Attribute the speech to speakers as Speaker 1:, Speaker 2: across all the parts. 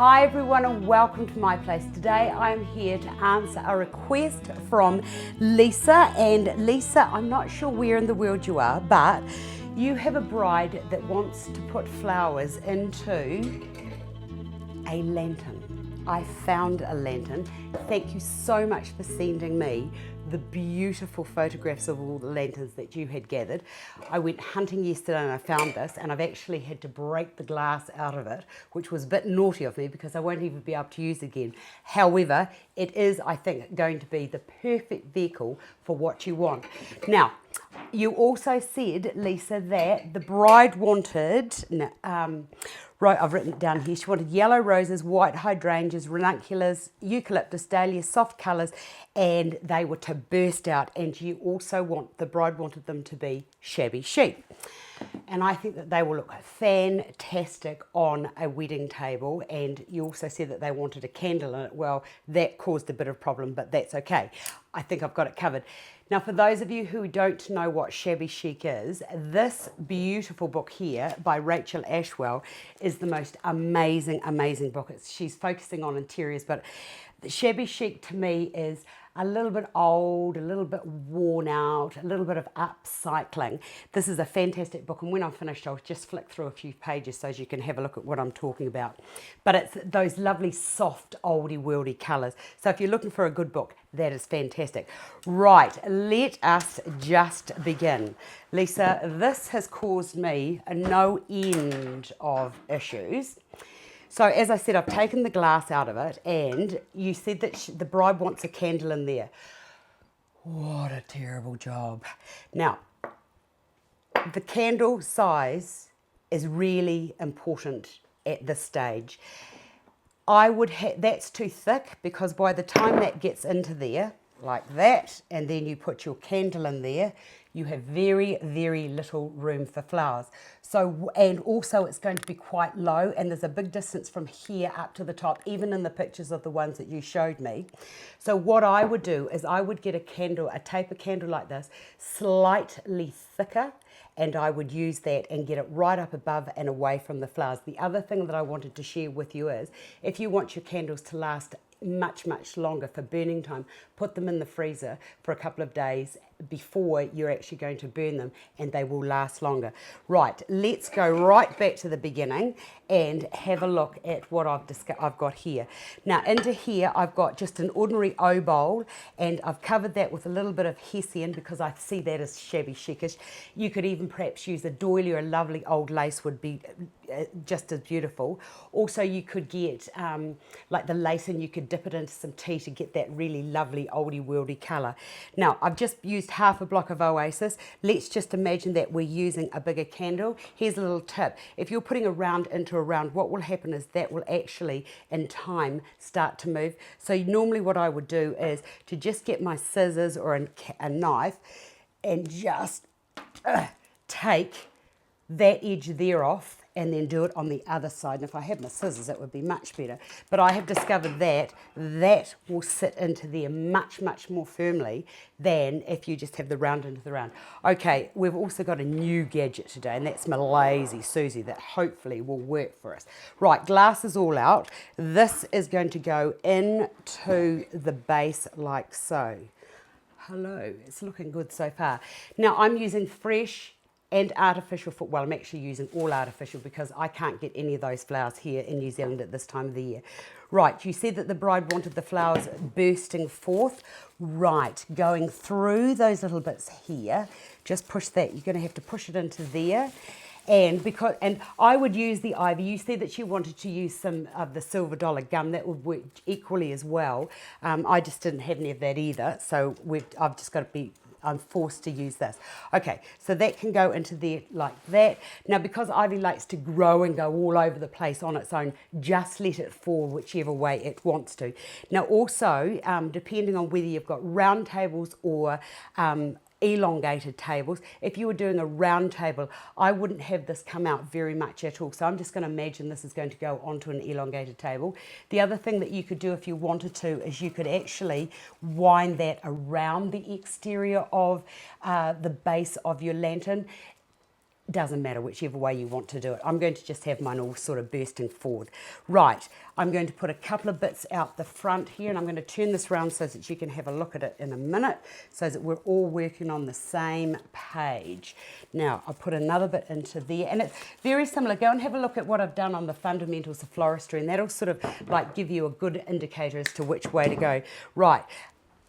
Speaker 1: Hi everyone and welcome to my place. Today I am here to answer a request from Lisa. And Lisa, I'm not sure where in the world you are, but you have a bride that wants to put flowers into a lantern. I found a lantern. Thank you so much for sending me the beautiful photographs of all the lanterns that you had gathered. I went hunting yesterday and I found this, and I've actually had to break the glass out of it, which was a bit naughty of me because I won't even be able to use it again. However, it is, I think, going to be the perfect vehicle for what you want. Now, you also said, Lisa, that the bride wanted, I've written it down here, she wanted yellow roses, white hydrangeas, ranunculus, eucalyptus, dahlias, soft colours, and they were to burst out. And you also the bride wanted them to be shabby chic. And I think that they will look fantastic on a wedding table. And you also said that they wanted a candle in it. Well, that caused a bit of a problem, but that's okay. I think I've got it covered. Now, for those of you who don't know what Shabby Chic is, this beautiful book here by Rachel Ashwell is the most amazing, amazing book. She's focusing on interiors, but Shabby Chic to me is a little bit old, a little bit worn out, a little bit of upcycling. This is a fantastic book, and when I'm finished, I'll just flick through a few pages so you can have a look at what I'm talking about. But it's those lovely, soft, oldie-worldy colours. So if you're looking for a good book, that is fantastic. Right, let us just begin. Lisa, this has caused me no end of issues. So as I said, I've taken the glass out of it, and you said that the bride wants a candle in there. What a terrible job. Now, the candle size is really important at this stage. That's too thick, because by the time that gets into there, like that, and then you put your candle in there, you have very, very little room for flowers. So, and also it's going to be quite low, and there's a big distance from here up to the top, even in the pictures of the ones that you showed me. So what I would do is I would get a taper candle like this, slightly thicker, and I would use that and get it right up above and away from the flowers. The other thing that I wanted to share with you is, if you want your candles to last much, much longer for burning time, put them in the freezer for a couple of days before you're actually going to burn them, and they will last longer. Right, let's go right back to the beginning and have a look at what I've got here. Now, into here I've got just an ordinary O bowl, and I've covered that with a little bit of hessian because I see that as shabby chicish. You could even perhaps use a doily, or a lovely old lace would be just as beautiful. Also, you could get like the lace, and you could dip it into some tea to get that really lovely oldie worldy colour. Now, I've just used half a block of Oasis. Let's just imagine that we're using a bigger candle. Here's a little tip. If you're putting a round into a round, what will happen is that will actually in time start to move. So normally what I would do is to just get my scissors or a knife and just take that edge there off, and then do it on the other side. And if I had my scissors, it would be much better. But I have discovered that that will sit into there much, much more firmly than if you just have the round into the round. Okay, we've also got a new gadget today, and that's my Lazy Susie, that hopefully will work for us. Right, glass is all out. This is going to go into the base like so. Hello, it's looking good so far. Now, I'm using fresh and artificial, well, I'm actually using all artificial because I can't get any of those flowers here in New Zealand at this time of the year. Right, you said that the bride wanted the flowers bursting forth. Right, going through those little bits here, just push that. You're going to have to push it into there. And I would use the ivy. You said that you wanted to use some of the silver dollar gum. That would work equally as well. I just didn't have any of that either, so I've just got to be, I'm forced to use this. Okay, so that can go into there like that. Now, because ivy likes to grow and go all over the place on its own, just let it fall whichever way it wants to. Now, also, depending on whether you've got round tables or elongated tables. If you were doing a round table, I wouldn't have this come out very much at all. So I'm just going to imagine this is going to go onto an elongated table. The other thing that you could do if you wanted to is you could actually wind that around the exterior of the base of your lantern. doesn't matter, whichever way you want to do it. I'm going to just have mine all sort of bursting forward. Right, I'm going to put a couple of bits out the front here, and I'm going to turn this around so that you can have a look at it in a minute, so that we're all working on the same page. Now, I'll put another bit into there, and it's very similar. Go and have a look at what I've done on the fundamentals of floristry, and that'll sort of like give you a good indicator as to which way to go. Right,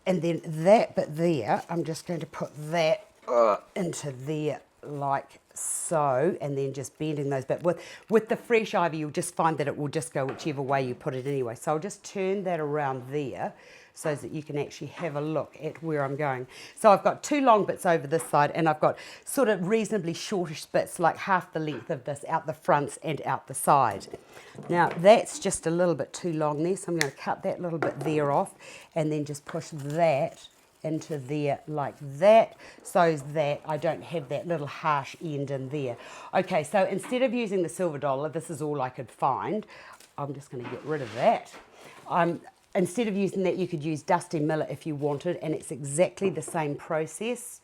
Speaker 1: and then that bit there, I'm just going to put that into there like so, and then just bending those. But with the fresh ivy, you'll just find that it will just go whichever way you put it anyway. So I'll just turn that around there so that you can actually have a look at where I'm going. So I've got two long bits over this side, and I've got sort of reasonably shortish bits, like half the length of this, out the fronts and out the side. Now that's just a little bit too long there, so I'm going to cut that little bit there off, and then just push that into there like that, so that I don't have that little harsh end in there. Okay, so instead of using the silver dollar, this is all I could find. I'm just going to get rid of that. Instead of using that, you could use Dusty Miller if you wanted, and it's exactly the same process.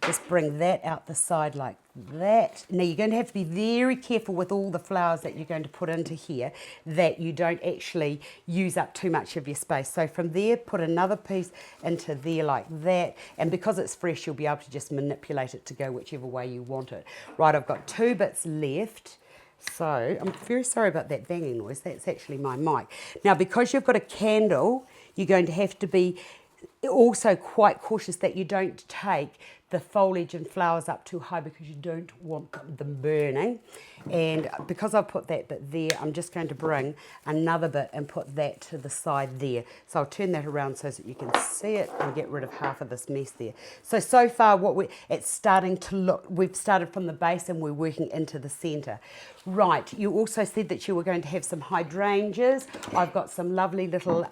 Speaker 1: Just bring that out the side like that. Now you're going to have to be very careful with all the flowers that you're going to put into here, that you don't actually use up too much of your space. So from there, put another piece into there like that, and because it's fresh, you'll be able to just manipulate it to go whichever way you want it. Right, I've got two bits left. So I'm very sorry about that banging noise. That's actually my mic. Now, because you've got a candle, you're going to have to be also quite cautious that you don't take the foliage and flowers up too high, because you don't want them burning. And because I've put that bit there, I'm just going to bring another bit and put that to the side there. So I'll turn that around so that you can see it and get rid of half of this mess there. So far it's starting to look, we've started from the base and we're working into the center. Right, you also said that you were going to have some hydrangeas. I've got some lovely little,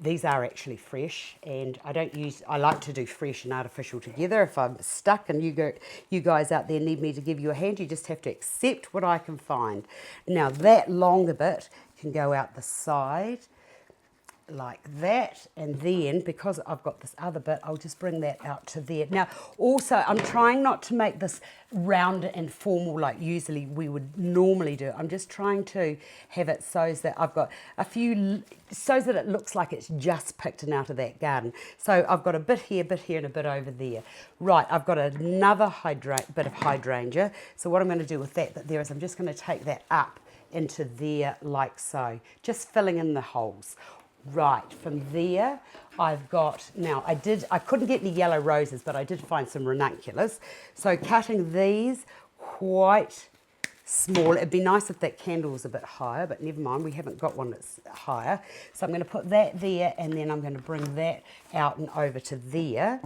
Speaker 1: these are actually fresh, and I like to do fresh and artificial together. If I'm stuck and you guys out there need me to give you a hand, you just have to accept what I can find. Now that longer bit can go out the side like that, and then because I've got this other bit, I'll just bring that out to there. Now also, I'm trying not to make this round and formal like usually we would normally do. I'm just trying to have it so that I've got a few, so that it looks like it's just picked out of that garden. So I've got a bit here, and a bit over there. Right, I've got another bit of hydrangea. So what I'm going to do with that bit there is I'm just going to take that up into there like so, just filling in the holes. Right, from there I've got, now I couldn't get any yellow roses, but I did find some ranunculus. So cutting these quite small. It'd be nice if that candle was a bit higher, but never mind, we haven't got one that's higher. So I'm going to put that there, and then I'm going to bring that out and over to there.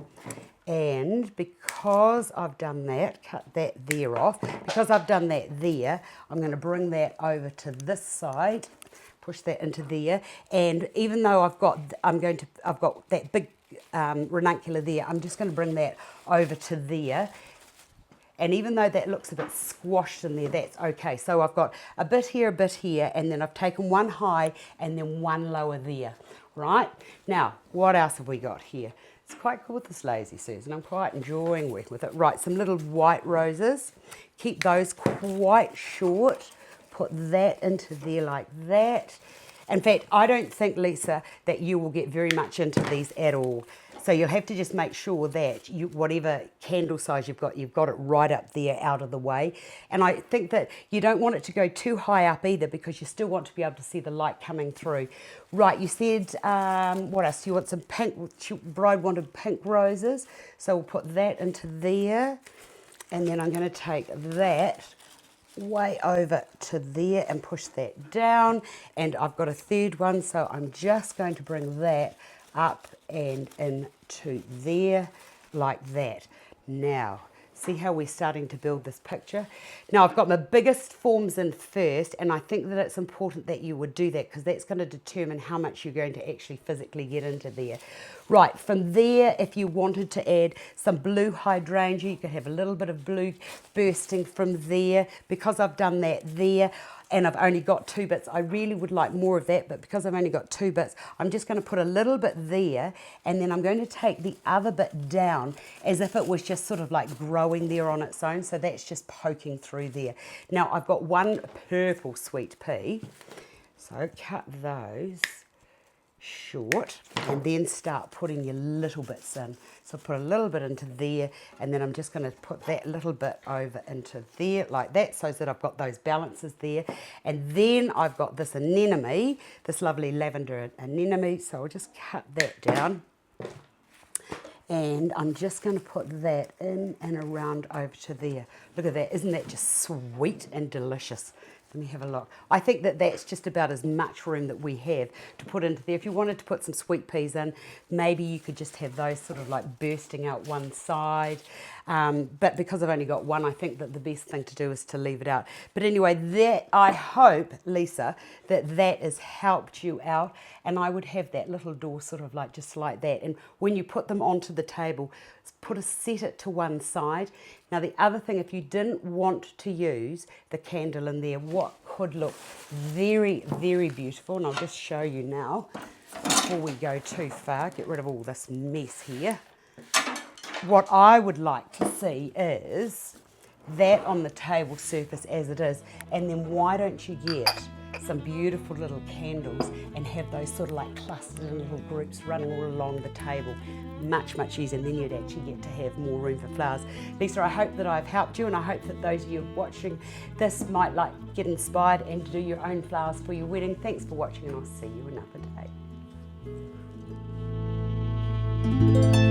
Speaker 1: And because I've done that, cut that there off, because I've done that there, I'm going to bring that over to this side. Push that into there, and even though I've got that big ranunculus there, I'm just going to bring that over to there. And even though that looks a bit squashed in there, that's okay. So I've got a bit here, and then I've taken one high and then one lower there. Right, now what else have we got here? It's quite cool with this Lazy Susan. I'm quite enjoying working with it. Right, some little white roses. Keep those quite short. Put that into there like that. In fact, I don't think, Lisa, that you will get very much into these at all. So you'll have to just make sure that whatever candle size you've got it right up there out of the way. And I think that you don't want it to go too high up either, because you still want to be able to see the light coming through. Right, you said, what else? You want some pink, bride wanted pink roses. So we'll put that into there. And then I'm going to take that way over to there and push that down, and I've got a third one, so I'm just going to bring that up and into there like that. Now see how we're starting to build this picture. Now I've got my biggest forms in first, and I think that it's important that you would do that, because that's going to determine how much you're going to actually physically get into there. Right, from there, if you wanted to add some blue hydrangea, you could have a little bit of blue bursting from there. Because I've done that there, and I've only got 2 bits. I really would like more of that, but because I've only got 2 bits, I'm just going to put a little bit there, and then I'm going to take the other bit down as if it was just sort of like growing there on its own, so that's just poking through there. Now I've got 1 purple sweet pea, so cut those short and then start putting your little bits in. So put a little bit into there, and then I'm just going to put that little bit over into there like that, so that I've got those balances there. And then I've got this anemone, this lovely lavender anemone, so I'll just cut that down. And I'm just going to put that in and around over to there. Look at that, isn't that just sweet and delicious? Let me have a look. I think that that's just about as much room that we have to put into there. If you wanted to put some sweet peas in, maybe you could just have those sort of like bursting out one side. But because I've only got 1, I think that the best thing to do is to leave it out. But anyway, that, I hope, Lisa, that has helped you out. And I would have that little door sort of like just like that. And when you put them onto the table, set it to one side. Now the other thing, if you didn't want to use the candle in there, what could look very, very beautiful, and I'll just show you now before we go too far, get rid of all this mess here. What I would like to see is that on the table surface as it is, and then why don't you get some beautiful little candles and have those sort of like clustered in little groups running all along the table. Much, much easier, and then you'd actually get to have more room for flowers. Lisa, I hope that I've helped you, and I hope that those of you watching this might like get inspired and to do your own flowers for your wedding. Thanks for watching, and I'll see you another day.